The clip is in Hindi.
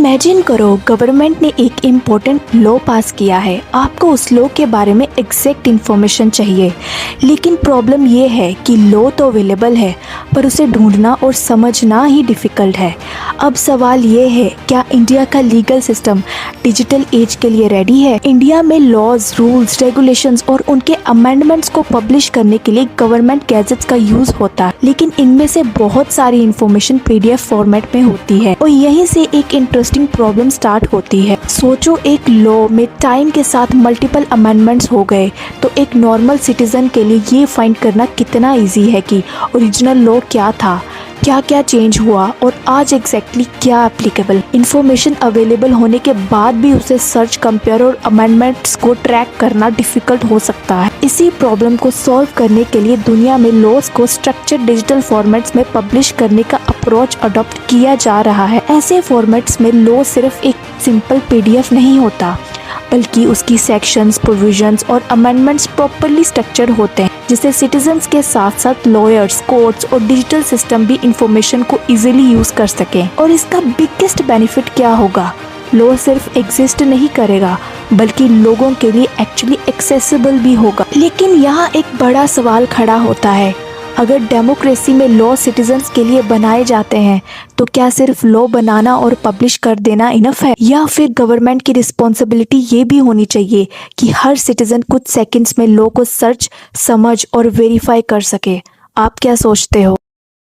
इमेजिन करो गवर्नमेंट ने एक इम्पोर्टेंट लॉ पास किया है। आपको उस लॉ के बारे में एग्जैक्ट इन्फॉर्मेशन चाहिए, लेकिन प्रॉब्लम ये है कि लॉ तो अवेलेबल है पर उसे ढूंढना और समझना ही डिफ़िकल्ट है। अब सवाल ये है, क्या इंडिया का लीगल सिस्टम डिजिटल एज के लिए रेडी है? इंडिया में लॉज, रूल्स, रेगुलेशंस और उनके अमेंडमेंट्स को पब्लिश करने के लिए गवर्नमेंट गैजेट्स का यूज होता है, लेकिन इनमें से बहुत सारी इन्फॉर्मेशन पीडीएफ फॉर्मेट में होती है और यहीं से एक इंटरेस्टिंग प्रॉब्लम स्टार्ट होती है। सोचो, एक लॉ में टाइम के साथ मल्टीपल अमेंडमेंट्स हो गए तो एक नॉर्मल सिटीजन के लिए ये फाइंड करना कितना इजी है कि ओरिजिनल लॉ क्या था, क्या क्या चेंज हुआ और आज एग्जैक्टली क्या एप्लीकेबल। इन्फॉर्मेशन अवेलेबल होने के बाद भी उसे सर्च, कंपेयर और अमेंडमेंट्स को ट्रैक करना डिफिकल्ट हो सकता है। इसी प्रॉब्लम को सॉल्व करने के लिए दुनिया में लॉज को स्ट्रक्चर्ड डिजिटल फॉर्मेट्स में पब्लिश करने का अप्रोच अडॉप्ट किया जा रहा है। ऐसे फॉर्मेट्स में लॉ सिर्फ एक सिंपल पीडीएफ नहीं होता, बल्कि उसकी सेक्शंस, प्रोविजंस और अमेंडमेंट्स प्रॉपर्ली स्ट्रक्चर्ड होते हैं, जिससे सिटीजन्स के साथ साथ लॉयर्स, कोर्ट्स और डिजिटल सिस्टम भी इंफॉर्मेशन को इजीली यूज कर सकें। और इसका बिगेस्ट बेनिफिट क्या होगा? लॉ सिर्फ एग्जिस्ट नहीं करेगा, बल्कि लोगों के लिए एक्चुअली एक्सेसिबल भी होगा। लेकिन यहाँ एक बड़ा सवाल खड़ा होता है, अगर डेमोक्रेसी में लॉ सिटीजन्स के लिए बनाए जाते हैं तो क्या सिर्फ लॉ बनाना और पब्लिश कर देना इनफ है, या फिर गवर्नमेंट की रिस्पॉन्सिबिलिटी ये भी होनी चाहिए कि हर सिटीजन कुछ सेकंड्स में लॉ को सर्च, समझ और वेरीफाई कर सके? आप क्या सोचते हो?